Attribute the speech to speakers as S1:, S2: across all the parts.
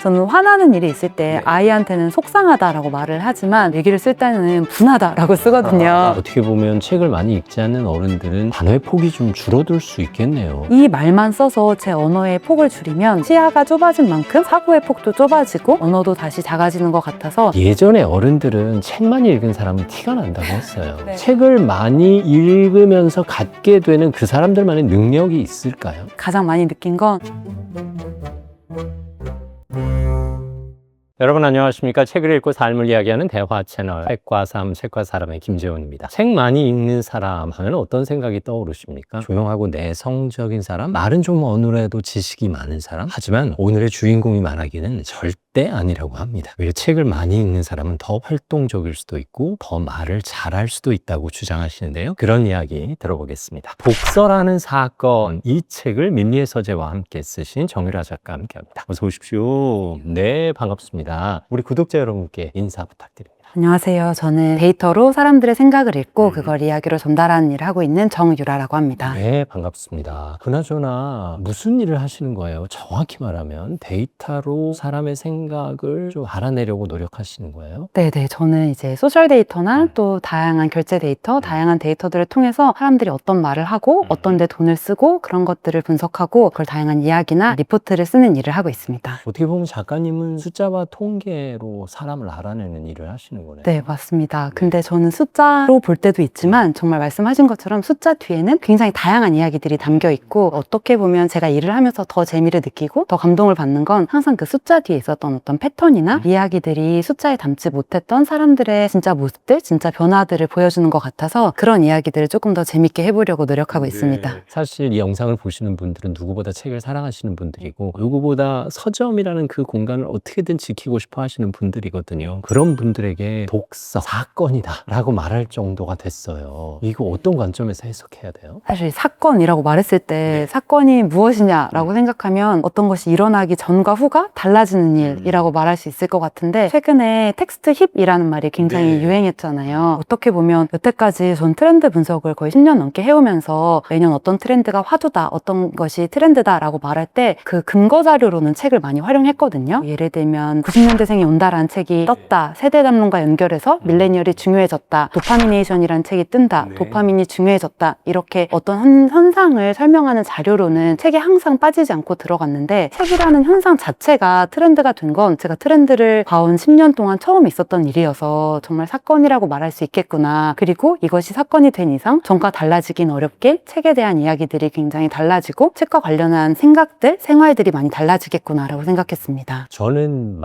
S1: 저는 화나는 일이 있을 때 아이한테는 속상하다라고 말을 하지만 얘기를 쓸 때는 분하다라고 쓰거든요.
S2: 어떻게 보면 책을 많이 읽지 않는 어른들은 단어의 폭이 좀 줄어들 수 있겠네요.
S1: 이 말만 써서 제 언어의 폭을 줄이면 시야가 좁아진 만큼 사고의 폭도 좁아지고 언어도 다시 작아지는 것 같아서
S2: 예전에 어른들은 책 많이 읽은 사람은 티가 난다고 했어요.
S1: 네.
S2: 책을 많이 읽으면서 갖게 되는 그 사람들만의 능력이 있을까요?
S1: 가장 많이 느낀 건
S2: 여러분 안녕하십니까? 책을 읽고 삶을 이야기하는 대화 채널 책과 삶, 책과 사람의 김재훈입니다. 책 많이 읽는 사람 하면 어떤 생각이 떠오르십니까? 조용하고 내성적인 사람? 말은 좀 어눌해도 지식이 많은 사람? 하지만 오늘의 주인공이 말하기는 절대 아니라고 합니다. 오히려 책을 많이 읽는 사람은 더 활동적일 수도 있고 더 말을 잘할 수도 있다고 주장하시는데요. 그런 이야기 들어보겠습니다. 독서라는 사건, 이 책을 민리의 서재와 함께 쓰신 정유라 작가 함께합니다. 어서 오십시오. 네, 반갑습니다. 우리 구독자 여러분께 인사 부탁드립니다.
S1: 안녕하세요. 저는 데이터로 사람들의 생각을 읽고 그걸 이야기로 전달하는 일을 하고 있는 정유라라고 합니다.
S2: 네, 반갑습니다. 그나저나 무슨 일을 하시는 거예요? 정확히 말하면 데이터로 사람의 생각을 좀 알아내려고 노력하시는 거예요?
S1: 네네. 저는 이제 소셜 데이터나 또 다양한 결제 데이터, 다양한 데이터들을 통해서 사람들이 어떤 말을 하고 어떤 데 돈을 쓰고 그런 것들을 분석하고 그걸 다양한 이야기나 리포트를 쓰는 일을 하고 있습니다.
S2: 어떻게 보면 작가님은 숫자와 통계로 사람을 알아내는 일을 하시는 거네요.
S1: 네, 맞습니다. 근데 저는 숫자로 볼 때도 있지만 정말 말씀하신 것처럼 숫자 뒤에는 굉장히 다양한 이야기들이 담겨 있고 어떻게 보면 제가 일을 하면서 더 재미를 느끼고 더 감동을 받는 건 항상 그 숫자 뒤에 있었던 어떤 패턴이나 이야기들이 숫자에 담지 못했던 사람들의 진짜 모습들, 진짜 변화들을 보여주는 것 같아서 그런 이야기들을 조금 더 재밌게 해보려고 노력하고 있습니다.
S2: 사실 이 영상을 보시는 분들은 누구보다 책을 사랑하시는 분들이고 누구보다 서점이라는 그 공간을 어떻게든 지키고 싶어 하시는 분들이거든요. 그런 분들에게 독서 사건이다 라고 말할 정도가 됐어요. 이거 어떤 관점에서 해석해야 돼요?
S1: 사실 사건이라고 말했을 때 사건이 무엇이냐라고 생각하면 어떤 것이 일어나기 전과 후가 달라지는 일이라고 말할 수 있을 것 같은데 최근에 텍스트 힙이라는 말이 굉장히 유행했잖아요. 어떻게 보면 여태까지 전 트렌드 분석을 거의 10년 넘게 해오면서 매년 어떤 트렌드가 화두다, 어떤 것이 트렌드다라고 말할 때 그 근거 자료로는 책을 많이 활용했거든요. 예를 들면 90년대생이 온다라는 책이 떴다, 세대 담론과 연결해서 밀레니얼이 중요해졌다, 도파미네이션이라는 책이 뜬다, 도파민이 중요해졌다, 이렇게 어떤 현상을 설명하는 자료로는 책에 항상 빠지지 않고 들어갔는데 책이라는 현상 자체가 트렌드가 된 건 제가 트렌드를 봐온 10년 동안 처음 있었던 일이어서 정말 사건이라고 말할 수 있겠구나. 그리고 이것이 사건이 된 이상 전과 달라지긴 어렵게 책에 대한 이야기들이 굉장히 달라지고 책과 관련한 생각들, 생활들이 많이 달라지겠구나라고 생각했습니다.
S2: 저는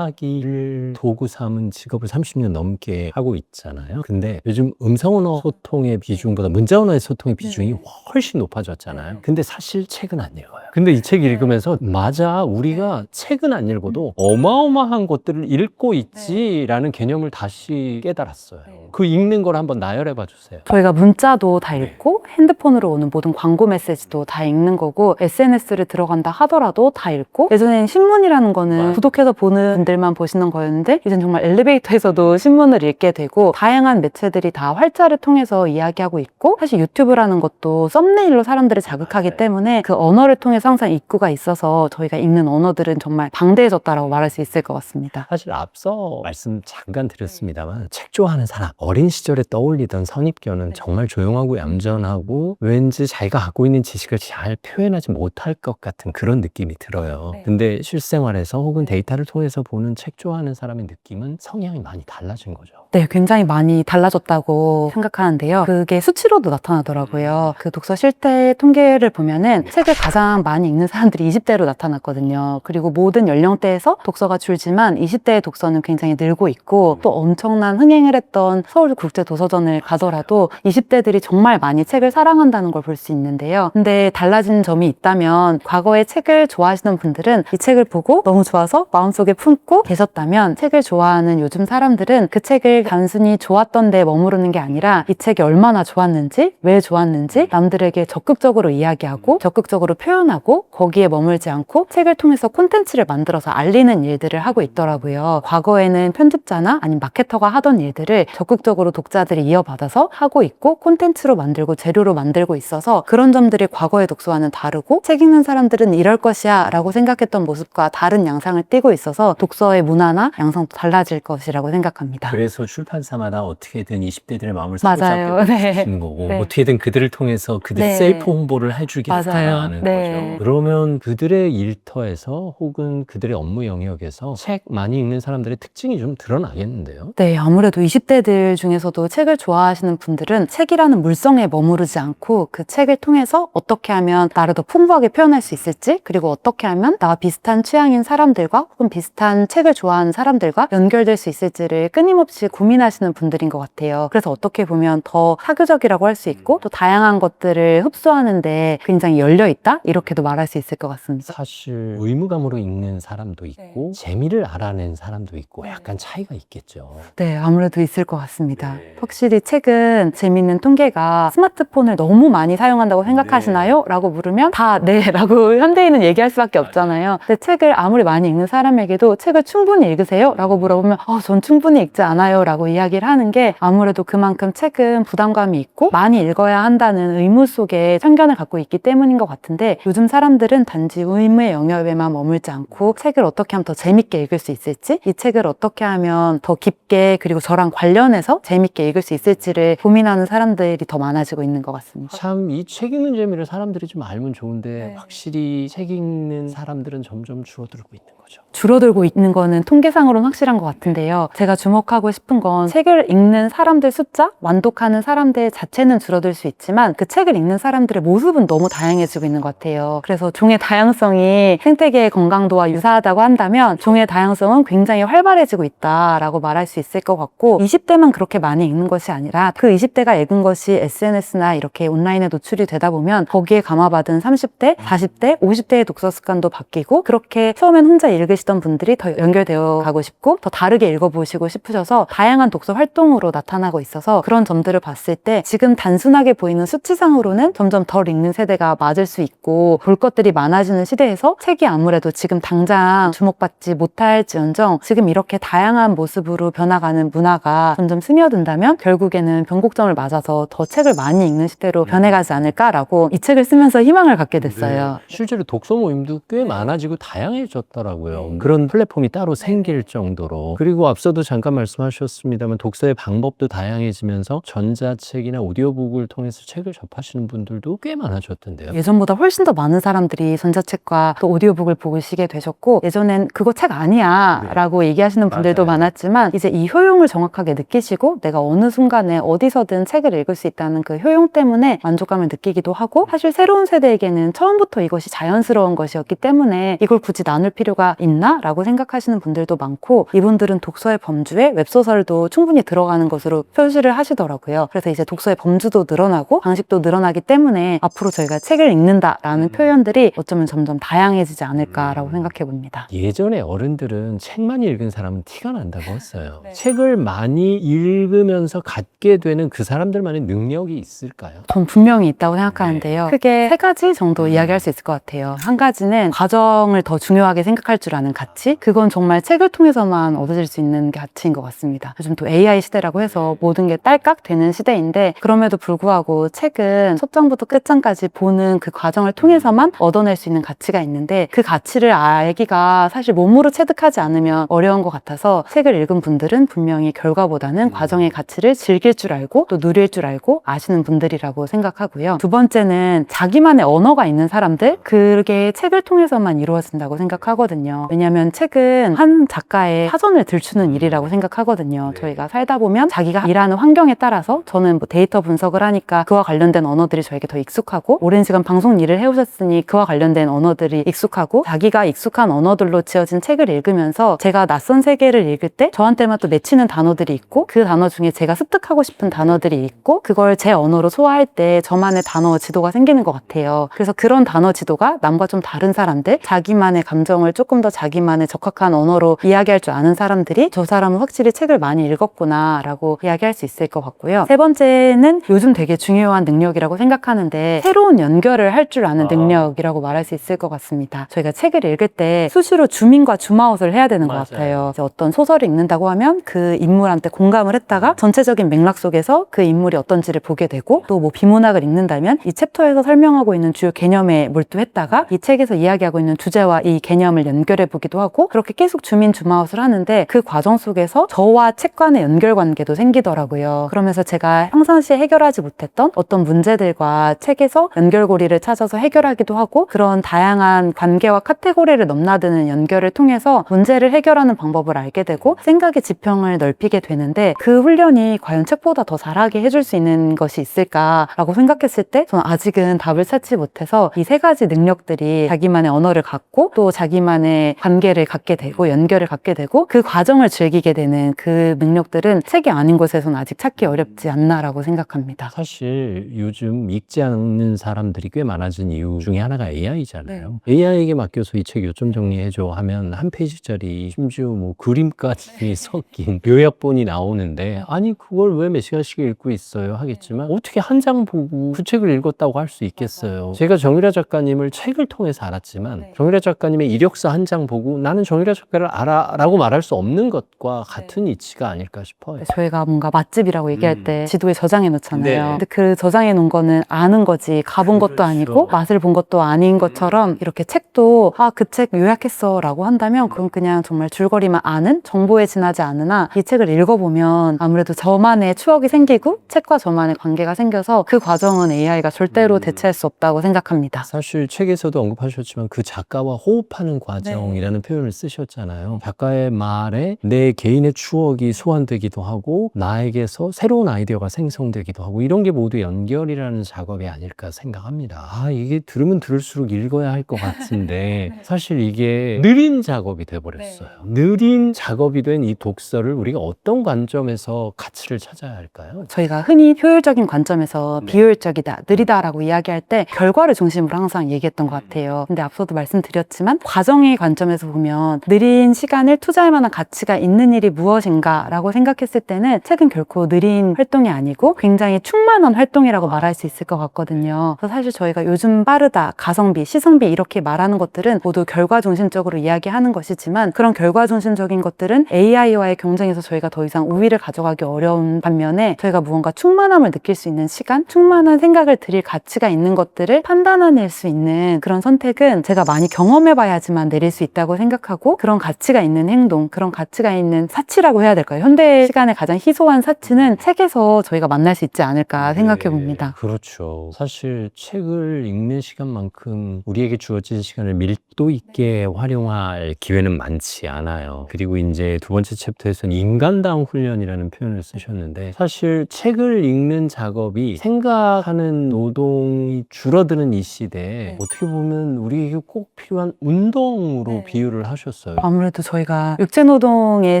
S2: 말하기를 도구 삼은 직업을 30년 넘게 하고 있잖아요. 근데 요즘 음성언어 소통의 비중보다 문자언어의 소통의 비중이 훨씬 높아졌잖아요. 근데 사실 책은 안 읽어요. 근데 이 책 읽으면서 맞아, 우리가 책은 안 읽어도 어마어마한 것들을 읽고 있지라는 개념을 다시 깨달았어요. 그 읽는 걸 한번 나열해 봐 주세요.
S1: 저희가 문자도 다 읽고 핸드폰으로 오는 모든 광고 메시지도 다 읽는 거고 SNS를 들어간다 하더라도 다 읽고 예전엔 신문이라는 거는 구독해서 보는 분들만 보시는 거였는데 이젠 정말 엘리베이터에서도 신문을 읽게 되고 다양한 매체들이 다 활자를 통해서 이야기하고 있고 사실 유튜브라는 것도 썸네일로 사람들을 자극하기 때문에 그 언어를 통해서 항상 입구가 있어서 저희가 읽는 언어들은 정말 방대해졌다라고 말할 수 있을 것 같습니다.
S2: 사실 앞서 말씀 잠깐 드렸습니다만 책 좋아하는 사람, 어린 시절에 떠올리던 선입견은 정말 조용하고 얌전하고 왠지 자기가 갖고 있는 지식을 잘 표현하지 못할 것 같은 그런 느낌이 들어요. 근데 실생활에서 혹은 데이터를 통해서 보는 책 좋아하는 사람의 느낌은 성향이 많이 달라진 거죠.
S1: 네, 굉장히 많이 달라졌다고 생각하는데요. 그게 수치로도 나타나더라고요. 그 독서 실태 통계를 보면은 책을 가장 많이 읽는 사람들이 20대로 나타났거든요. 그리고 모든 연령대에서 독서가 줄지만 20대의 독서는 굉장히 늘고 있고 또 엄청난 흥행을 했던 서울국제도서전을 가더라도 20대들이 정말 많이 책을 사랑한다는 걸 볼 수 있는데요. 근데 달라진 점이 있다면 과거에 책을 좋아하시는 분들은 이 책을 보고 너무 좋아서 마음속에 품고 계셨다면 책을 좋아하는 요즘 사람들 사람들은 그 책을 단순히 좋았던 데 머무르는 게 아니라 이 책이 얼마나 좋았는지, 왜 좋았는지 남들에게 적극적으로 이야기하고 적극적으로 표현하고 거기에 머물지 않고 책을 통해서 콘텐츠를 만들어서 알리는 일들을 하고 있더라고요. 과거에는 편집자나 아니면 마케터가 하던 일들을 적극적으로 독자들이 이어받아서 하고 있고 콘텐츠로 만들고 재료로 만들고 있어서 그런 점들이 과거의 독서와는 다르고 책 읽는 사람들은 이럴 것이야 라고 생각했던 모습과 다른 양상을 띠고 있어서 독서의 문화나 양상도 달라질 것이라고 생각합니다.
S2: 그래서 출판사마다 어떻게든 20대들의 마음을
S1: 맞아요.
S2: 사로잡게
S1: 네.
S2: 해주시는 거고
S1: 네.
S2: 어떻게든 그들을 통해서 그들
S1: 네.
S2: 셀프 홍보를 해주겠다는
S1: 네.
S2: 거죠. 그러면 그들의 일터에서 혹은 그들의 업무 영역에서 책 많이 읽는 사람들의 특징이 좀 드러나겠는데요?
S1: 네, 아무래도 20대들 중에서도 책을 좋아하시는 분들은 책이라는 물성에 머무르지 않고 그 책을 통해서 어떻게 하면 나를 더 풍부하게 표현할 수 있을지, 그리고 어떻게 하면 나와 비슷한 취향인 사람들과 혹은 비슷한 책을 좋아하는 사람들과 연결될 수 있을지를 끊임없이 고민하시는 분들인 것 같아요. 그래서 어떻게 보면 더 사교적이라고 할 수 있고 또 다양한 것들을 흡수하는데 굉장히 열려있다? 이렇게도 말할 수 있을 것 같습니다.
S2: 사실 의무감으로 읽는 사람도 있고 재미를 알아낸 사람도 있고 약간 차이가 있겠죠.
S1: 네, 아무래도 있을 것 같습니다.
S2: 네.
S1: 확실히 책은 재밌는 통계가 스마트폰을 너무 많이 사용한다고 생각하시나요? 라고 물으면 다 네 라고 현대인은 얘기할 수밖에 없잖아요. 근데 책을 아무리 많이 읽는 사람에게도 책을 충분히 읽으세요? 라고 물어보면 전 충분히 읽지 않아요 라고 이야기를 하는 게 아무래도 그만큼 책은 부담감이 있고 많이 읽어야 한다는 의무 속에 편견을 갖고 있기 때문인 것 같은데 요즘 사람들은 단지 의무의 영역에만 머물지 않고 책을 어떻게 하면 더 재밌게 읽을 수 있을지, 이 책을 어떻게 하면 더 깊게 그리고 저랑 관련해서 재밌게 읽을 수 있을지를 고민하는 사람들이 더 많아지고 있는 것 같습니다.
S2: 참 이 책 읽는 재미를 사람들이 좀 알면 좋은데 확실히 책 읽는 사람들은 점점 줄어들고 있는 거죠.
S1: 줄어들고 있는 거는 통계상으로는 확실한 것 같은데요. 제가 주목하고 싶은 건 책을 읽는 사람들 숫자, 완독하는 사람들 자체는 줄어들 수 있지만 그 책을 읽는 사람들의 모습은 너무 다양해지고 있는 것 같아요. 그래서 종의 다양성이 생태계의 건강도와 유사하다고 한다면 종의 다양성은 굉장히 활발해지고 있다라고 말할 수 있을 것 같고 20대만 그렇게 많이 읽는 것이 아니라 그 20대가 읽은 것이 SNS나 이렇게 온라인에 노출이 되다 보면 거기에 감화받은 30대, 40대, 50대의 독서 습관도 바뀌고 그렇게 처음엔 혼자 읽으시던 분들이 더 연결되어 가고 싶고 더 다르게 읽어보시고 싶으셔서 다양한 독서 활동으로 나타나고 있어서 그런 점들을 봤을 때 지금 단순하게 보이는 수치상으로는 점점 덜 읽는 세대가 맞을 수 있고 볼 것들이 많아지는 시대에서 책이 아무래도 지금 당장 주목받지 못할지언정 지금 이렇게 다양한 모습으로 변화가는 문화가 점점 스며든다면 결국에는 변곡점을 맞아서 더 책을 많이 읽는 시대로 변해가지 않을까라고 이 책을 쓰면서 희망을 갖게 됐어요.
S2: 실제로 독서 모임도 꽤 많아지고 다양해졌더라고요. 그런 플랫폼이 따로 생길 정도로. 그리고 앞서도 잠깐 말씀하셨습니다만 독서의 방법도 다양해지면서 전자책이나 오디오북을 통해서 책을 접하시는 분들도 꽤 많아졌던데요.
S1: 예전보다 훨씬 더 많은 사람들이 전자책과 또 오디오북을 보시게 되셨고 예전엔 그거 책 아니야 라고 얘기하시는 분들도
S2: 맞아요.
S1: 많았지만 이제 이 효용을 정확하게 느끼시고 내가 어느 순간에 어디서든 책을 읽을 수 있다는 그 효용 때문에 만족감을 느끼기도 하고 사실 새로운 세대에게는 처음부터 이것이 자연스러운 것이었기 때문에 이걸 굳이 나눌 필요가 있나? 라고 생각하시는 분들도 많고 이분들은 독서의 범주에 웹소설도 충분히 들어가는 것으로 표시를 하시더라고요. 그래서 이제 독서의 범주도 늘어나고 방식도 늘어나기 때문에 앞으로 저희가 책을 읽는다라는 표현들이 어쩌면 점점 다양해지지 않을까라고 생각해 봅니다.
S2: 예전에 어른들은 책만 읽은 사람은 티가 난다고 했어요. 책을 많이 읽으면서 갖게 되는 그 사람들만의 능력이 있을까요?
S1: 전 분명히 있다고 생각하는데요. 크게 세 가지 정도 이야기할 수 있을 것 같아요. 한 가지는 과정을 더 중요하게 생각할 줄 아는 가치? 그건 정말 책을 통해서만 얻어질 수 있는 가치인 것 같습니다. 요즘 또 AI 시대라고 해서 모든 게 딸깍 되는 시대인데 그럼에도 불구하고 책은 첫 장부터 끝장까지 보는 그 과정을 통해서만 얻어낼 수 있는 가치가 있는데 그 가치를 알기가 사실 몸으로 체득하지 않으면 어려운 것 같아서 책을 읽은 분들은 분명히 결과보다는 과정의 가치를 즐길 줄 알고 또 누릴 줄 알고 아시는 분들이라고 생각하고요. 두 번째는 자기만의 언어가 있는 사람들, 그게 책을 통해서만 이루어진다고 생각하거든요. 왜냐하면 책은 한 작가의 사전을 들추는 일이라고 생각하거든요. 저희가 살다 보면 자기가 일하는 환경에 따라서 저는 뭐 데이터 분석을 하니까 그와 관련된 언어들이 저에게 더 익숙하고 오랜 시간 방송 일을 해오셨으니 그와 관련된 언어들이 익숙하고 자기가 익숙한 언어들로 지어진 책을 읽으면서 제가 낯선 세계를 읽을 때 저한테만 또 맺히는 단어들이 있고 그 단어 중에 제가 습득하고 싶은 단어들이 있고 그걸 제 언어로 소화할 때 저만의 단어 지도가 생기는 것 같아요. 그래서 그런 단어 지도가 남과 좀 다른 사람들, 자기만의 감정을 조금 더 더 자기만의 적합한 언어로 이야기할 줄 아는 사람들이 저 사람은 확실히 책을 많이 읽었구나 라고 이야기할 수 있을 것 같고요. 세 번째는 요즘 되게 중요한 능력이라고 생각하는데 새로운 연결을 할 줄 아는 능력이라고 말할 수 있을 것 같습니다. 저희가 책을 읽을 때 수시로 줌인과 줌아웃을 해야 되는 것 같아요. 이제 어떤 소설을 읽는다고 하면 그 인물한테 공감을 했다가 전체적인 맥락 속에서 그 인물이 어떤지를 보게 되고 또 뭐 비문학을 읽는다면 이 챕터에서 설명하고 있는 주요 개념에 몰두했다가 이 책에서 이야기하고 있는 주제와 이 개념을 연결해 보기도 하고 그렇게 계속 줌인 줌아웃을 하는데 그 과정 속에서 저와 책 간의 연결 관계도 생기더라고요. 그러면서 제가 평상시에 해결하지 못했던 어떤 문제들과 책에서 연결고리를 찾아서 해결하기도 하고 그런 다양한 관계와 카테고리를 넘나드는 연결을 통해서 문제를 해결하는 방법을 알게 되고 생각의 지평을 넓히게 되는데 그 훈련이 과연 책보다 더 잘하게 해줄 수 있는 것이 있을까라고 생각했을 때 저는 아직은 답을 찾지 못해서 이 세 가지 능력들이 자기만의 언어를 갖고 또 자기만의 관계를 갖게 되고 연결을 갖게 되고 그 과정을 즐기게 되는 그 능력들은 책이 아닌 곳에서는 아직 찾기 어렵지 않나라고 생각합니다.
S2: 사실 요즘 읽지 않는 사람들이 꽤 많아진 이유 중에 하나가 AI잖아요. AI에게 맡겨서 이 책 요점 정리해줘 하면 한 페이지짜리 심지어 뭐 그림까지 섞인 요약본이 나오는데 아니 그걸 왜 몇 시간씩 읽고 있어요 하겠지만 어떻게 한 장 보고 그 책을 읽었다고 할 수 있겠어요. 제가 정유라 작가님을 책을 통해서 알았지만 정유라 작가님의 이력서 한 장 보고 나는 정유라 작가를 알아 라고 말할 수 없는 것과 같은 이치가 아닐까 싶어요.
S1: 저희가 뭔가 맛집이라고 얘기할 때 지도에 저장해 놓잖아요.
S2: 네.
S1: 근데 그 저장해 놓은 거는 아는 거지 가본 것도 아니고 맛을 본 것도 아닌 것처럼 이렇게 책도 아, 그 책 요약했어 라고 한다면 그건 그냥 정말 줄거리만 아는 정보에 지나지 않으나 이 책을 읽어보면 아무래도 저만의 추억이 생기고 책과 저만의 관계가 생겨서 그 과정은 AI가 절대로 대체할 수 없다고 생각합니다.
S2: 사실 책에서도 언급하셨지만 그 작가와 호흡하는 과정이라는 표현을 쓰셨잖아요. 작가의 말에 내 개인의 추억이 소환되기도 하고 나에게서 새로운 아이디어가 생성되기도 하고 이런 게 모두 연결이라는 작업이 아닐까 생각합니다. 아, 이게 들으면 들을수록 읽어야 할 것 같은데 사실 이게 느린 작업이 돼버렸어요. 느린 작업이 된 이 독서를 우리가 어떤 관점에서 가치를 찾아야 할까요?
S1: 저희가 흔히 효율적인 관점에서 비효율적이다, 느리다라고 이야기할 때 결과를 중심으로 항상 얘기했던 것 같아요. 근데 앞서도 말씀드렸지만 과정의 관점에서 보면 느린 시간을 투자할 만한 가치가 있는 일이 무엇인가 라고 생각했을 때는 책은 결코 느린 활동이 아니고 굉장히 충만한 활동이라고 말할 수 있을 것 같거든요. 그래서 사실 저희가 요즘 빠르다, 가성비, 시성비 이렇게 말하는 것들은 모두 결과 중심적으로 이야기하는 것이지만 그런 결과 중심적인 것들은 AI와의 경쟁에서 저희가 더 이상 우위를 가져가기 어려운 반면에 저희가 무언가 충만함을 느낄 수 있는 시간, 충만한 생각을 들일 가치가 있는 것들을 판단해낼 수 있는 그런 선택은 제가 많이 경험해봐야지만 내릴 수 있다고 생각하고 그런 가치가 있는 행동, 그런 가치가 있는 사치라고 해야 될까요? 현대 시간의 가장 희소한 사치는 책에서 저희가 만날 수 있지 않을까 생각해 봅니다.
S2: 그렇죠. 사실 책을 읽는 시간만큼 우리에게 주어진 시간을 밀도 있게 활용할 기회는 많지 않아요. 그리고 이제 두 번째 챕터에서는 인간다운 훈련이라는 표현을 쓰셨는데 사실 책을 읽는 작업이 생각하는 노동이 줄어드는 이 시대에 어떻게 보면 우리에게 꼭 필요한 운동으로 비유를 하셨어요.
S1: 아무래도 저희가 육체노동의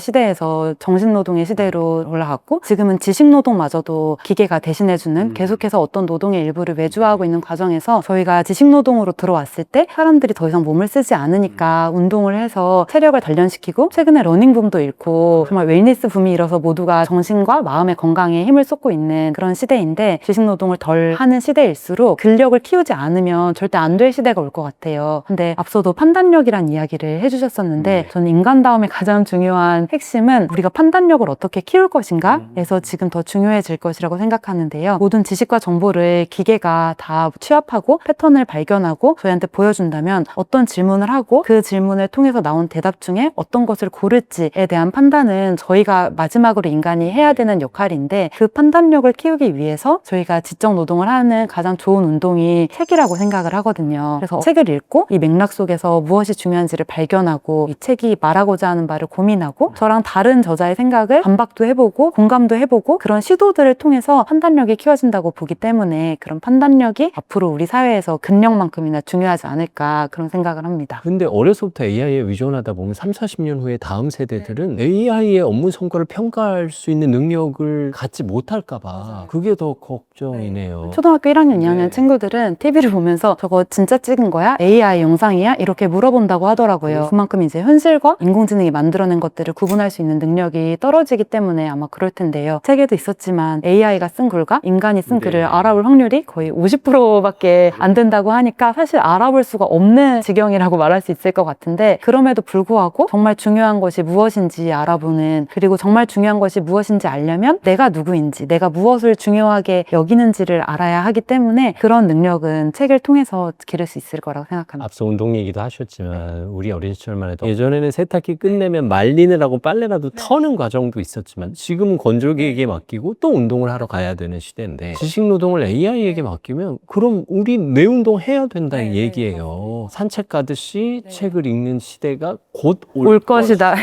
S1: 시대에서 정신노동의 시대로 올라갔고 지금은 지식노동마저도 기계가 대신해주는 계속해서 어떤 노동의 일부를 외주화하고 있는 과정에서 저희가 지식노동으로 들어왔을 때 사람들이 더 이상 몸을 쓰지 않으니까 운동을 해서 체력을 단련시키고 최근에 러닝붐도 일고 정말 웰니스 붐이 일어서 모두가 정신과 마음의 건강에 힘을 쏟고 있는 그런 시대인데 지식노동을 덜 하는 시대일수록 근력을 키우지 않으면 절대 안 될 시대가 올 것 같아요. 근데 앞서도 판단력이란 이야기를 해주셨었는데 저는 인간다움의 가장 중요한 핵심은 우리가 판단력을 어떻게 키울 것인가에서 지금 더 중요해질 것이라고 생각하는데요. 모든 지식과 정보를 기계가 다 취합하고 패턴을 발견하고 저희한테 보여준다면 어떤 질문을 하고 그 질문을 통해서 나온 대답 중에 어떤 것을 고를지에 대한 판단은 저희가 마지막으로 인간이 해야 되는 역할인데 그 판단력을 키우기 위해서 저희가 지적 노동을 하는 가장 좋은 운동이 책이라고 생각을 하거든요. 그래서 책을 읽고 이 맥락 속에서 무엇이 중요한지를 발견하고 이 책이 말하고자 하는 바를 고민하고 저랑 다른 저자의 생각을 반박도 해보고 공감도 해보고 그런 시도들을 통해서 판단력이 키워진다고 보기 때문에 그런 판단력이 앞으로 우리 사회에서 근력만큼이나 중요하지 않을까 그런 생각을 합니다.
S2: 근데 어려서부터 AI에 의존하다 보면 3, 40년 후에 다음 세대들은 AI의 업무 성과를 평가할 수 있는 능력을 갖지 못할까 봐 그게 더 걱정이네요.
S1: 초등학교 1학년, 2학년 친구들은 TV를 보면서 저거 진짜 찍은 거야? AI 영상이야? 이렇게 물어본다고 있다고 하더라고요. 그만큼 이제 현실과 인공지능이 만들어낸 것들을 구분할 수 있는 능력이 떨어지기 때문에 아마 그럴 텐데요. 책에도 있었지만 AI가 쓴 글과 인간이 쓴 글을 알아볼 확률이 거의 50%밖에 안 된다고 하니까 사실 알아볼 수가 없는 지경이라고 말할 수 있을 것 같은데, 그럼에도 불구하고 정말 중요한 것이 무엇인지 알아보는, 그리고 정말 중요한 것이 무엇인지 알려면 내가 누구인지, 내가 무엇을 중요하게 여기는지를 알아야 하기 때문에 그런 능력은 책을 통해서 기를 수 있을 거라고 생각합니다.
S2: 앞서 운동 얘기도 하셨지만 우리 어린 시절만 해도 예전에는 세탁기 끝내면 말리느라고 빨래라도 터는 과정도 있었지만 지금은 건조기에게 맡기고 또 운동을 하러 가야 되는 시대인데, 지식 노동을 AI에게 맡기면 그럼 우리 뇌 운동 해야 된다는 얘기예요. 산책 가듯이 책을 읽는 시대가 곧
S1: 올 것이다.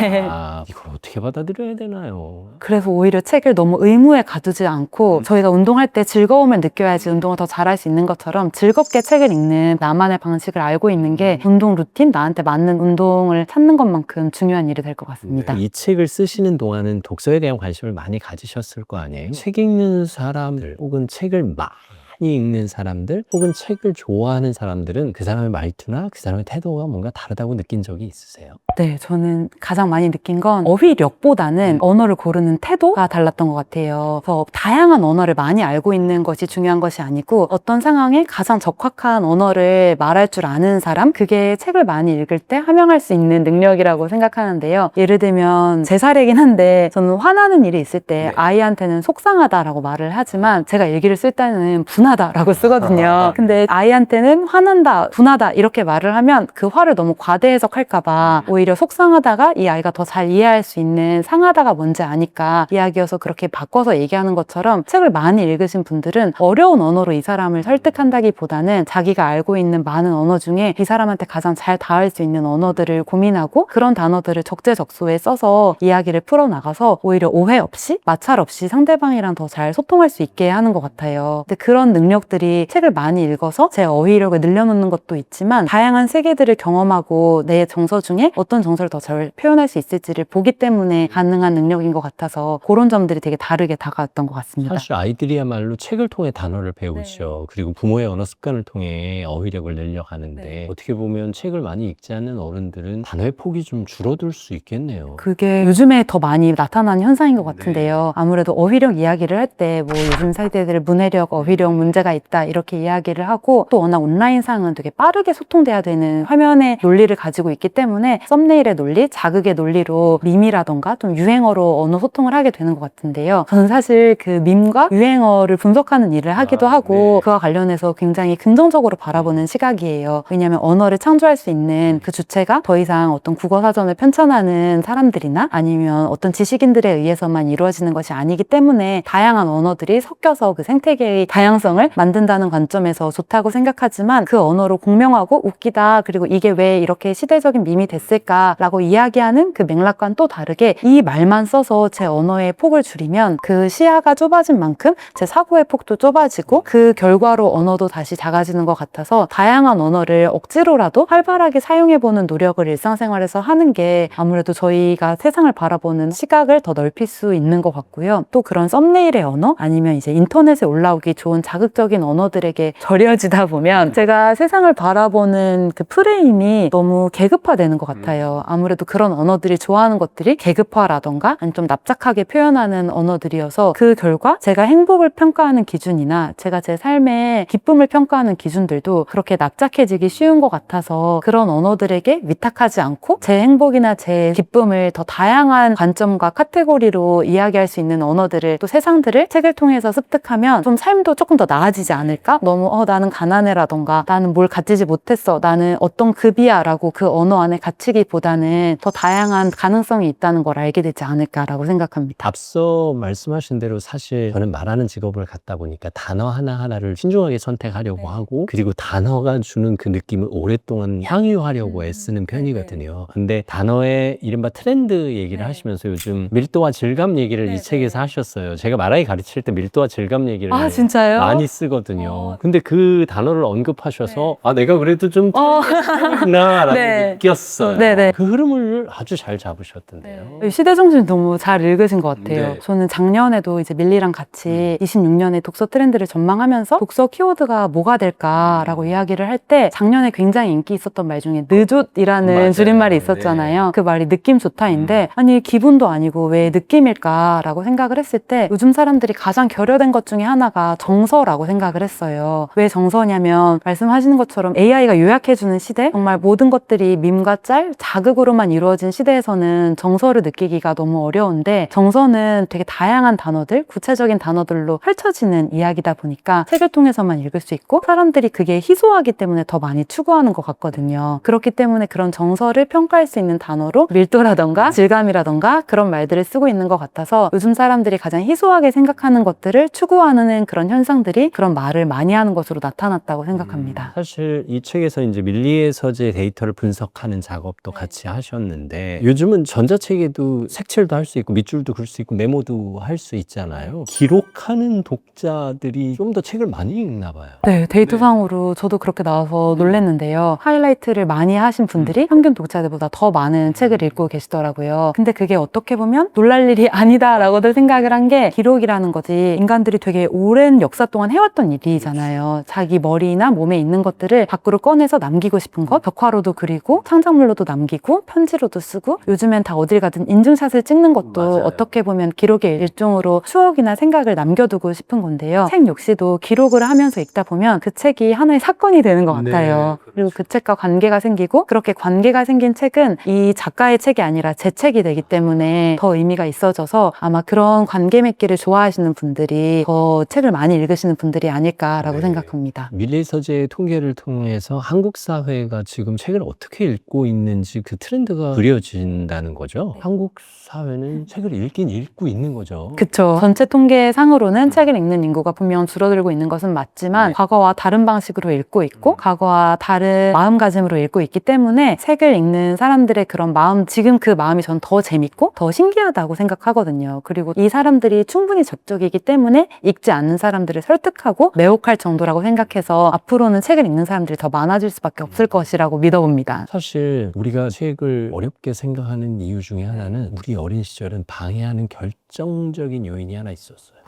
S2: 이걸 어떻게 받아들여야 되나요?
S1: 그래서 오히려 책을 너무 의무에 가두지 않고 저희가 운동할 때 즐거움을 느껴야지 운동을 더 잘할 수 있는 것처럼 즐겁게 책을 읽는 나만의 방식을 알고 있는 게 운동 루틴, 나한테 맞는 운동을 찾는 것만큼 중요한 일이 될 것 같습니다.
S2: 이 책을 쓰시는 동안은 독서에 대한 관심을 많이 가지셨을 거 아니에요? 책 읽는 사람들 혹은 책을 많이 읽는 사람들 혹은 책을 좋아하는 사람들은 그 사람의 말투나 그 사람의 태도가 뭔가 다르다고 느낀 적이 있으세요?
S1: 네, 저는 가장 많이 느낀 건 어휘력보다는 언어를 고르는 태도가 달랐던 것 같아요. 그래서 다양한 언어를 많이 알고 있는 것이 중요한 것이 아니고 어떤 상황에 가장 적합한 언어를 말할 줄 아는 사람, 그게 책을 많이 읽을 때 함양할 수 있는 능력이라고 생각하는데요. 예를 들면 제 사례긴 한데 저는 화나는 일이 있을 때 아이한테는 속상하다라고 말을 하지만 제가 얘기를 쓸 때는 분하다라고 쓰거든요. 근데 아이한테는 화난다, 분하다 이렇게 말을 하면 그 화를 너무 과대 해석할까 봐 오히려 속상하다가 이 아이가 더 잘 이해할 수 있는 상하다가 뭔지 아니까 이야기여서 그렇게 바꿔서 얘기하는 것처럼, 책을 많이 읽으신 분들은 어려운 언어로 이 사람을 설득한다기보다는 자기가 알고 있는 많은 언어 중에 이 사람한테 가장 잘 닿을 수 있는 언어들을 고민하고 그런 단어들을 적재적소에 써서 이야기를 풀어나가서 오히려 오해 없이 마찰 없이 상대방이랑 더 잘 소통할 수 있게 하는 것 같아요. 근데 그런 능력들이 책을 많이 읽어서 제 어휘력을 늘려놓는 것도 있지만 다양한 세계들을 경험하고 내 정서 중에 어떤 정서를 더 잘 표현할 수 있을지를 보기 때문에 가능한 능력인 것 같아서 그런 점들이 되게 다르게 다가왔던 것 같습니다.
S2: 사실 아이들이야말로 책을 통해 단어를 배우죠. 그리고 부모의 언어 습관을 통해 어휘력을 늘려가는데 어떻게 보면 책을 많이 읽지 않는 어른들은 단어의 폭이 좀 줄어들 수 있겠네요.
S1: 그게 요즘에 더 많이 나타나는 현상인 것 같은데요. 아무래도 어휘력 이야기를 할 때 뭐 요즘 세대들 문해력, 어휘력 문제가 있다 이렇게 이야기를 하고, 또 워낙 온라인상은 되게 빠르게 소통돼야 되는 화면의 논리를 가지고 있기 때문에 썸네일의 논리, 자극의 논리로 밈이라던가 좀 유행어로 언어 소통을 하게 되는 것 같은데요. 저는 사실 그 밈과 유행어를 분석하는 일을 하기도 하고 그와 관련해서 굉장히 긍정적으로 바라보는 시각이에요. 왜냐하면 언어를 창조할 수 있는 그 주체가 더 이상 어떤 국어사전을 편찬하는 사람들이나 아니면 어떤 지식인들에 의해서만 이루어지는 것이 아니기 때문에 다양한 언어들이 섞여서 그 생태계의 다양성을 만든다는 관점에서 좋다고 생각하지만, 그 언어로 공명하고 웃기다, 그리고 이게 왜 이렇게 시대적인 밈이 됐을까라고 이야기하는 그 맥락과는 또 다르게 이 말만 써서 제 언어의 폭을 줄이면 그 시야가 좁아진 만큼 제 사고의 폭도 좁아지고 그 결과로 언어도 다시 작아지는 것 같아서 다양한 언어를 억지로라도 활발하게 사용해보는 노력을 일상생활에서 하는 게 아무래도 저희가 세상을 바라보는 시각을 더 넓힐 수 있는 것 같고요. 또 그런 썸네일의 언어 아니면 이제 인터넷에 올라오기 좋은 자극적인 언어들에게 절여지다 보면 제가 세상을 바라보는 그 프레임이 너무 계급화되는 것 같아요. 아무래도 그런 언어들이 좋아하는 것들이 계급화라던가 아니면 좀 납작하게 표현하는 언어들이어서 그 결과 제가 행복을 평가하는 기준이나 제가 제 삶의 기쁨을 평가하는 기준들도 그렇게 납작해지기 쉬운 것 같아서, 그런 언어들에게 위탁하지 않고 제 행복이나 제 기쁨을 더 다양한 관점과 카테고리로 이야기할 수 있는 언어들을, 또 세상들을 책을 통해서 습득하면 좀 삶도 조금 더 나아지지 않을까? 너무 나는 가난해라던가 나는 뭘 가지지 못했어, 나는 어떤 급이야 라고 그 언어 안에 갇히기보다는 더 다양한 가능성이 있다는 걸 알게 되지 않을까라고 생각합니다.
S2: 앞서 말씀하신 대로 사실 저는 말하는 직업을 갖다 보니까 단어 하나하나를 신중하게 선택하려고 하고, 그리고 단어가 주는 그 느낌을 오랫동안 향유하려고 애쓰는 편이거든요. 근데 단어의 이른바 트렌드 얘기를 하시면서 요즘 밀도와 질감 얘기를 이 책에서 하셨어요. 제가 말하기 가르칠 때 밀도와 질감 얘기를
S1: 아, 진짜요?
S2: 많이 많이 쓰거든요. 근데 그 단어를 언급하셔서 아 내가 그래도 좀 틀렸구나라고
S1: 네.
S2: 느꼈어요.
S1: 네네.
S2: 그 흐름을 아주 잘 잡으셨던데요.
S1: 시대 정신 너무 잘 읽으신 것 같아요.
S2: 네.
S1: 저는 작년에도 이제 밀리랑 같이 26년의 독서 트렌드를 전망하면서 독서 키워드가 뭐가 될까라고 이야기를 할 때 작년에 굉장히 인기 있었던 말 중에 느좋이라는
S2: 맞아요.
S1: 줄임말이 있었잖아요. 그 말이 느낌 좋다인데 아니 기분도 아니고 왜 느낌일까라고 생각을 했을 때 요즘 사람들이 가장 결여된 것 중에 하나가 정서라고 생각을 했어요. 왜 정서냐면 말씀하시는 것처럼 AI가 요약해주는 시대, 정말 모든 것들이 밈과 짤, 자극으로만 이루어진 시대에서는 정서를 느끼기가 너무 어려운데 정서는 되게 다양한 단어들, 구체적인 단어들로 펼쳐지는 이야기다 보니까 책을 통해서만 읽을 수 있고 사람들이 그게 희소하기 때문에 더 많이 추구하는 것 같거든요. 그렇기 때문에 그런 정서를 평가할 수 있는 단어로 밀도라던가 질감이라던가 그런 말들을 쓰고 있는 것 같아서 요즘 사람들이 가장 희소하게 생각하는 것들을 추구하는 그런 현상들이 그런 말을 많이 하는 것으로 나타났다고 생각합니다.
S2: 사실 이 책에서 이제 밀리의 서재 데이터를 분석하는 작업도 같이 하셨는데 요즘은 전자책에도 색칠도 할 수 있고 밑줄도 그릴 수 있고 메모도 할 수 있잖아요. 기록하는 독자들이 좀 더 책을 많이 읽나 봐요.
S1: 네, 데이터상으로 저도 그렇게 나와서 놀랐는데요. 하이라이트를 많이 하신 분들이 평균 독자들보다 더 많은 책을 읽고 계시더라고요. 근데 그게 어떻게 보면 놀랄 일이 아니다라고들 생각을 한 게 기록이라는 거지 인간들이 되게 오랜 역사 동안 해왔던 일이잖아요. 자기 머리나 몸에 있는 것들을 밖으로 꺼내서 남기고 싶은 것, 벽화로도 그리고 창작물로도 남기고 편지로도 쓰고 요즘엔 다 어딜 가든 인증샷을 찍는 것도
S2: 맞아요.
S1: 어떻게 보면 기록의 일종으로 추억이나 생각을 남겨두고 싶은 건데요. 책 역시도 기록을 하면서 읽다 보면 그 책이 하나의 사건이 되는 것 같아요.
S2: 네,
S1: 그리고 그 책과 관계가 생기고 그렇게 관계가 생긴 책은 이 작가의 책이 아니라 제 책이 되기 때문에 더 의미가 있어져서 아마 그런 관계 맺기를 좋아하시는 분들이 더 책을 많이 읽으시는 분들이 아닐까라고
S2: 네.
S1: 생각합니다.
S2: 밀리의 서재의 통계를 통해서 한국 사회가 지금 책을 어떻게 읽고 있는지 그 트렌드가 그려진다는 거죠. 한국 사회는 책을 읽긴 읽고 있는 거죠.
S1: 그쵸. 전체 통계상으로는 책을 읽는 인구가 분명 줄어들고 있는 것은 맞지만 과거와 다른 방식으로 읽고 있고 과거와 다른 마음가짐으로 읽고 있기 때문에 책을 읽는 사람들의 그런 마음, 지금 그 마음이 전 더 재밌고 더 신기하다고 생각하거든요. 그리고 이 사람들이 충분히 저쪽이기 때문에 읽지 않는 사람들을 설득하고 매혹할 정도라고 생각해서 앞으로는 책을 읽는 사람들이 더 많아질 수밖에 없을 것이라고 믿어봅니다.
S2: 사실 우리가 책을 어렵게 생각하는 이유 중에 하나는 우리 어린 시절은 방해하는 결정적인 요인이 하나 있었어요.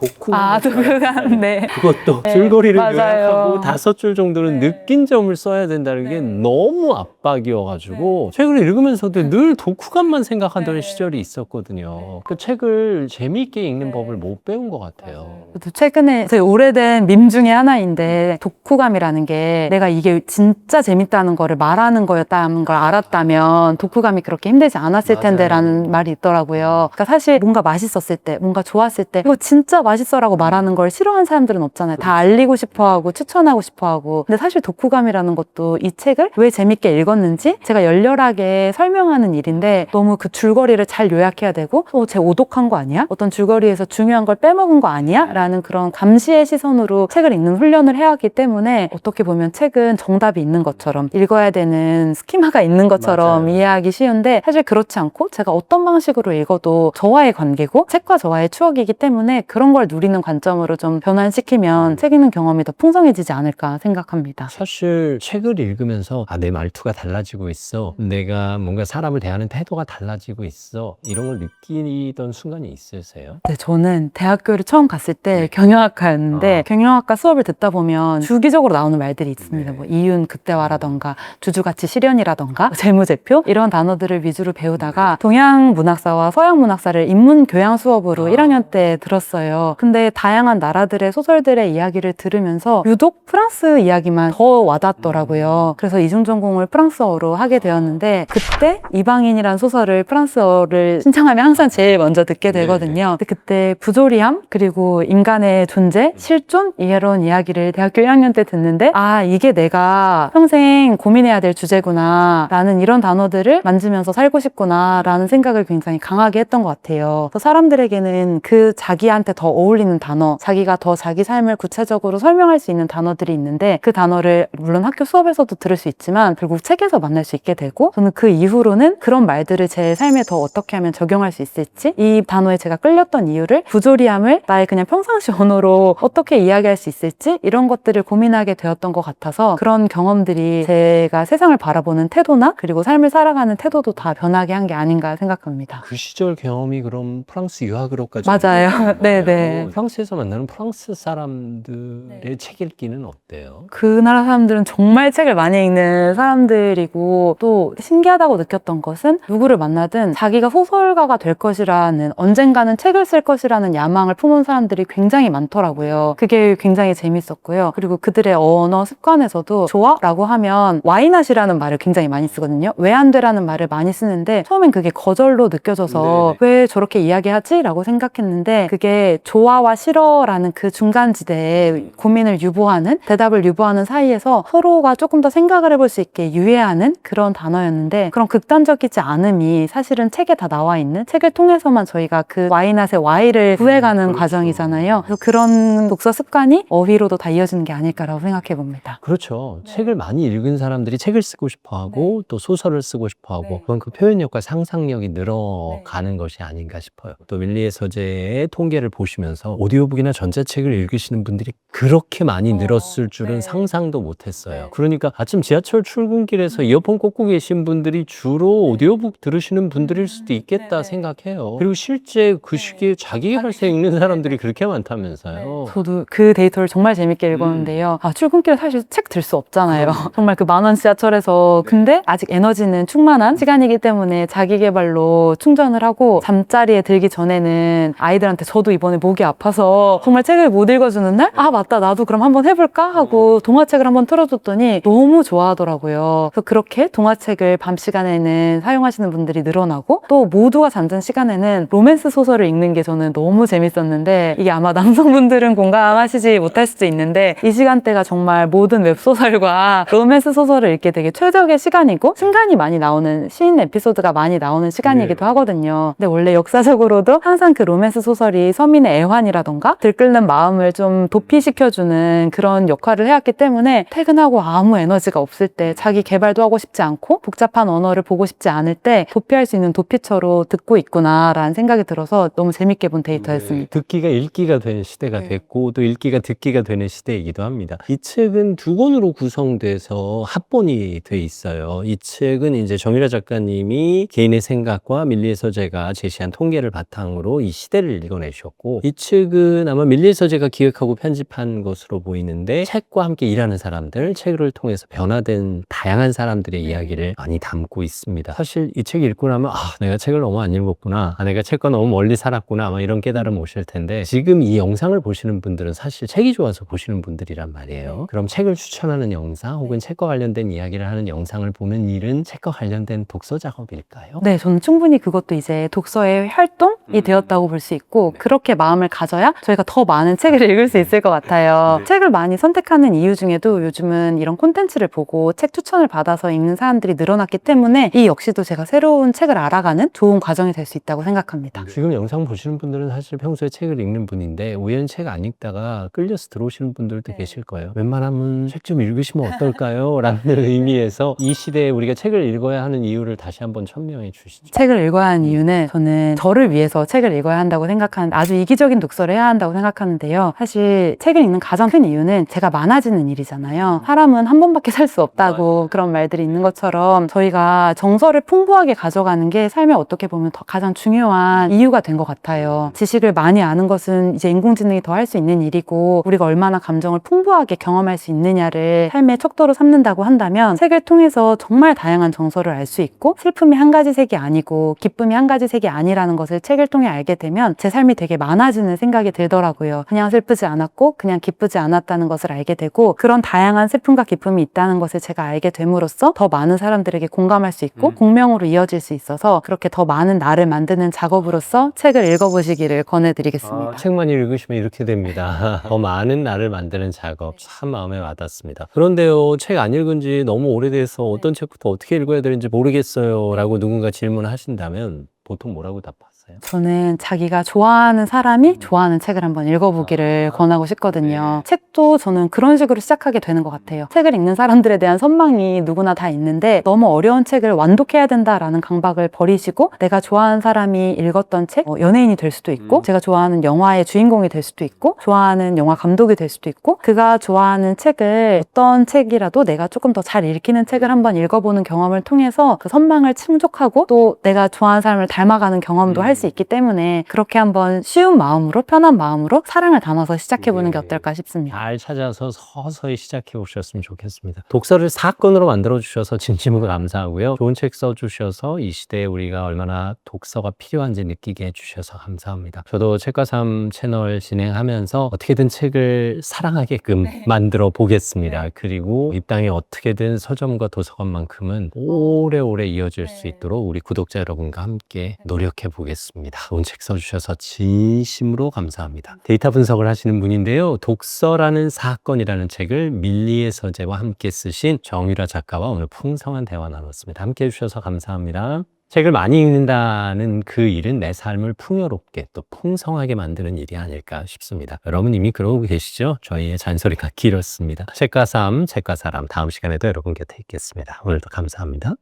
S1: 네.
S2: 그것도
S1: 네,
S2: 줄거리를
S1: 맞아요.
S2: 요약하고 5줄 정도는 느낀 점을 써야 된다는 게 너무 압박이어가지고 책을 읽으면서도 늘 독후감만 생각하던 시절이 있었거든요. 그 책을 재미있게 읽는 법을 못 배운 것 같아요.
S1: 저도 최근에 제 오래된 밈 중에 하나인데 독후감이라는 게 내가 이게 진짜 재밌다는 거를 말하는 거였다는 걸 알았다면 독후감이 그렇게 힘들지 않았을 텐데 라는 말이 있더라고요. 그러니까 사실 뭔가 맛있었을 때 뭔가 좋았을 때 이거 진짜 맛있어라고 말하는 걸 싫어하는 사람들은 없잖아요. 다 알리고 싶어하고 추천하고 싶어하고. 근데 사실 독후감이라는 것도 이 책을 왜 재밌게 읽었는지 제가 열렬하게 설명하는 일인데 너무 그 줄거리를 잘 요약해야 되고 쟤 오독한 거 아니야? 어떤 줄거리에서 중요한 걸 빼먹은 거 아니야? 라는 그런 감시의 시선으로 책을 읽는 훈련을 해야 하기 때문에 어떻게 보면 책은 정답이 있는 것처럼 읽어야 되는 스키마가 있는 것처럼
S2: 맞아요.
S1: 이해하기 쉬운데 사실 그렇지 않고 제가 어떤 방식으로 읽어도 저와의 관계고 책과 저와의 추억이기 때문에 그런 걸 누리는 관점으로 좀 변환시키면 책 읽는 경험이 더 풍성해지지 않을까 생각합니다.
S2: 사실 책을 읽으면서 내 말투가 달라지고 있어. 내가 뭔가 사람을 대하는 태도가 달라지고 있어. 이런 걸 느끼던 순간이 있으세요?
S1: 네, 저는 대학교를 처음 갔을 때 경영학과였는데 경영학과 수업을 듣다 보면 주기적으로 나오는 말들이 있습니다. 뭐 이윤 극대화라던가 주주가치 실현이라던가 재무제표 이런 단어들을 위주로 배우다가 동양 문학사와 서양 문학사를 인문 교양 수업으로 1학년 때 들었어요. 근데 다양한 나라들의 소설들의 이야기를 들으면서 유독 프랑스 이야기만 더 와닿더라고요. 그래서 이중전공을 프랑스어로 하게 되었는데 그때 이방인이란 소설을 프랑스어를 신청하면 항상 제일 먼저 듣게 되거든요. 근데 그때 부조리함 그리고 인간의 존재, 실존 이런 이야기를 대학교 1학년 때 듣는데 이게 내가 평생 고민해야 될 주제구나 라는 이런 단어들을 만지면서 살고 싶구나 라는 생각을 굉장히 강하게 했던 것 같아요. 그래서 사람들에게는 그 자기한테 더 어울리는 단어, 자기가 더 자기 삶을 구체적으로 설명할 수 있는 단어들이 있는데 그 단어를 물론 학교 수업에서도 들을 수 있지만 결국 책에 책에서 만날 수 있게 되고, 저는 그 이후로는 그런 말들을 제 삶에 더 어떻게 하면 적용할 수 있을지, 이 단어에 제가 끌렸던 이유를, 부조리함을 나의 그냥 평상시 언어로 어떻게 이야기할 수 있을지, 이런 것들을 고민하게 되었던 것 같아서 그런 경험들이 제가 세상을 바라보는 태도나 그리고 삶을 살아가는 태도도 다 변하게 한 게 아닌가 생각합니다.
S2: 그 시절 경험이 그럼 프랑스 유학으로까지
S1: 맞아요.
S2: 연결되는
S1: 네네.
S2: 거예요? 프랑스에서 만나는 프랑스 사람들의 책 읽기는 어때요?
S1: 그 나라 사람들은 정말 책을 많이 읽는 사람들이고, 또 신기하다고 느꼈던 것은 누구를 만나든 자기가 소설가가 될 것이라는, 언젠가는 책을 쓸 것이라는 야망을 품은 사람들이 굉장히 많더라고요. 그게 굉장히 재밌었고요. 그리고 그들의 언어 습관에서도 좋아라고 하면 와이낫이라는 말을 굉장히 많이 쓰거든요. 왜 안 돼라는 말을 많이 쓰는데 처음엔 그게 거절로 느껴져서 왜 저렇게 이야기하지? 라고 생각했는데, 그게 좋아와 싫어라는 그 중간지대에 고민을 유보하는, 대답을 유보하는 사이에서 서로가 조금 더 생각을 해볼 수 있게 유예하는 그런 단어였는데, 그런 극단적이지 않음이 사실은 책에 다 나와 있는, 책을 통해서만 저희가 그 와이낫의 Y를 구해가는 과정이잖아요. 그래서 그런 독서 습관이 어휘로도 다 이어지는 게 아닐까라고 생각해 봅니다.
S2: 그렇죠. 책을 많이 읽은 사람들이 책을 쓰고 싶어 하고 또 소설을 쓰고 싶어 하고 그건 그 표현력과 상상력이 늘어가는 것이 아닌가 싶어요. 또 밀리의 서재의 통계를 보시면서 오디오북이나 전자책을 읽으시는 분들이 그렇게 많이 늘었을 줄은 상상도 못했어요. 그러니까 아침 지하철 출근길에서 이어폰 꽂고 계신 분들이 주로 오디오북 들으시는 분들일 수도 있겠다 생각해요. 그리고 실제 그 시기에 자기 계발서 읽는 사람들이 그렇게 많다면서요.
S1: 저도 그 데이터를 정말 재밌게 읽었는데요. 출근길에 사실 책 들 수 없잖아요. 정말 그 10,000원 지하철에서. 근데 아직 에너지는 충만한 시간이기 때문에 자기 개발로 충전을 하고, 잠자리에 들기 전에는 아이들한테 저도 이번에 목이 아파서 정말 책을 못 읽어주는 날, 맞다, 나도 그럼 한번 해볼까 하고 동화책을 한번 틀어줬더니 너무 좋아하더라고요. 그래서 그렇게 동화책을 밤 시간에는 사용하시는 분들이 늘어나고, 또 모두가 잠든 시간에는 로맨스 소설을 읽는 게 저는 너무 재밌었는데, 이게 아마 남성분들은 공감하시지 못할 수도 있는데, 이 시간대가 정말 모든 웹소설과 로맨스 소설을 읽게 되게 최적의 시간이고, 순간이 많이 나오는, 신 에피소드가 많이 나오는 시간이기도 하거든요. 근데 원래 역사적으로도 항상 그 로맨스 소설이 서민의 애환이라던가 들끓는 마음을 좀 도피시켜주는 그런 역할을 해왔기 때문에, 퇴근하고 아무 에너지가 없을 때, 자기 개발도 하고 싶지 않고 복잡한 언어를 보고 싶지 않을 때 도피할 수 있는 도피처로 듣고 있구나라는 생각이 들어서 너무 재밌게 본 데이터였습니다.
S2: 듣기가 읽기가 되는 시대가 됐고 또 읽기가 듣기가 되는 시대이기도 합니다. 이 책은 두 권으로 구성돼서 합본이 돼 있어요. 이 책은 이제 정유라 작가님이 개인의 생각과 밀리의 서재가 제시한 통계를 바탕으로 이 시대를 읽어내셨고, 이 책은 아마 밀리의 서재가 기획하고 편집한 것으로 보이는데, 책과 함께 일하는 사람들, 책을 통해서 변화된 다양한 사람들의 이야기를 많이 담고 있습니다. 사실 이 책 읽고 나면 내가 책을 너무 안 읽었구나, 내가 책과 너무 멀리 살았구나, 아마 이런 깨달음 오실 텐데, 지금 이 영상을 보시는 분들은 사실 책이 좋아서 보시는 분들이란 말이에요. 그럼 책을 추천하는 영상 혹은 책과 관련된 이야기를 하는 영상을 보는 일은 책과 관련된 독서 작업일까요?
S1: 네, 저는 충분히 그것도 이제 독서의 활동이 되었다고 볼 수 있고, 그렇게 마음을 가져야 저희가 더 많은 책을 읽을 수 있을 것 같아요. 책을 많이 선택하는 이유 중에도 요즘은 이런 콘텐츠를 보고 책 추천을 받아서 읽는 사람들이 늘어났기 때문에, 이 역시도 제가 새로운 책을 알아가는 좋은 과정이 될 수 있다고 생각합니다.
S2: 지금 영상 보시는 분들은 사실 평소에 책을 읽는 분인데 우연히 책 안 읽다가 끌려서 들어오시는 분들도 계실 거예요. 웬만하면 책 좀 읽으시면 어떨까요? 라는 의미에서 이 시대에 우리가 책을 읽어야 하는 이유를 다시 한번 천명해 주시죠.
S1: 책을 읽어야 하는 이유는, 저는 저를 위해서 책을 읽어야 한다고 생각하는, 아주 이기적인 독서를 해야 한다고 생각하는데요. 사실 책을 읽는 가장 큰 이유는 제가 많아지는 일이잖아요. 사람은 한 번밖에 살 수 없다고 그런 말들이 있는 것처럼, 저희가 정서를 풍부하게 가져가는 게 삶에 어떻게 보면 더 가장 중요한 이유가 된 것 같아요. 지식을 많이 아는 것은 이제 인공지능이 더 할 수 있는 일이고, 우리가 얼마나 감정을 풍부하게 경험할 수 있느냐를 삶의 척도로 삼는다고 한다면, 책을 통해서 정말 다양한 정서를 알 수 있고, 슬픔이 한 가지 색이 아니고 기쁨이 한 가지 색이 아니라는 것을 책을 통해 알게 되면 제 삶이 되게 많아지는 생각이 들더라고요. 그냥 슬프지 않았고 그냥 기쁘지 않았다는 것을 알게 되고, 그런 다양한 슬픔과 기쁨이 있다는 것을 제가 알게 됨으로써 더 많은 사람들에게 공감할 수 있고 공명으로 이어질 수 있어서, 그렇게 더 많은 나를 만드는 작업으로서 책을 읽어보시기를 권해드리겠습니다.
S2: 책만 읽으시면 이렇게 됩니다. 더 많은 나를 만드는 작업, 참 마음에 와닿습니다. 그런데요, 책 안 읽은 지 너무 오래돼서 어떤 책부터 어떻게 읽어야 되는지 모르겠어요 라고 누군가 질문하신다면 보통 뭐라고 답하세요? 있으세요?
S1: 저는 자기가 좋아하는 사람이 좋아하는 책을 한번 읽어보기를 권하고 싶거든요. 책도 저는 그런 식으로 시작하게 되는 것 같아요. 책을 읽는 사람들에 대한 선망이 누구나 다 있는데 너무 어려운 책을 완독해야 된다라는 강박을 버리시고 내가 좋아하는 사람이 읽었던 책, 연예인이 될 수도 있고 제가 좋아하는 영화의 주인공이 될 수도 있고 좋아하는 영화 감독이 될 수도 있고 그가 좋아하는 책을 어떤 책이라도 내가 조금 더 잘 읽히는 책을 한번 읽어보는 경험을 통해서 그 선망을 충족하고 또 내가 좋아하는 사람을 닮아가는 경험도 할 수 있기 때문에 그렇게 한번 쉬운 마음으로 편한 마음으로 사랑을 담아서 시작해보는 게 어떨까 싶습니다.
S2: 잘 찾아서 서서히 시작해 보셨으면 좋겠습니다. 독서를 사건으로 만들어 주셔서 진심으로 감사하고요. 좋은 책 써주셔서 이 시대에 우리가 얼마나 독서가 필요한지 느끼게 해주셔서 감사합니다. 저도 책과 삶 채널 진행하면서 어떻게든 책을 사랑하게끔 만들어 보겠습니다. 그리고 이 땅에 어떻게든 서점과 도서관만큼은 오래오래 이어질 수 있도록 우리 구독자 여러분과 함께 노력해 보겠습니다. 좋은 책 써주셔서 진심으로 감사합니다. 데이터 분석을 하시는 분인데요. 독서라는 사건이라는 책을 밀리의 서재와 함께 쓰신 정유라 작가와 오늘 풍성한 대화 나눴습니다. 함께 해주셔서 감사합니다. 책을 많이 읽는다는 그 일은 내 삶을 풍요롭게 또 풍성하게 만드는 일이 아닐까 싶습니다. 여러분 이미 그러고 계시죠? 저희의 잔소리가 길었습니다. 책과 삶, 책과 사람 다음 시간에도 여러분 곁에 있겠습니다. 오늘도 감사합니다.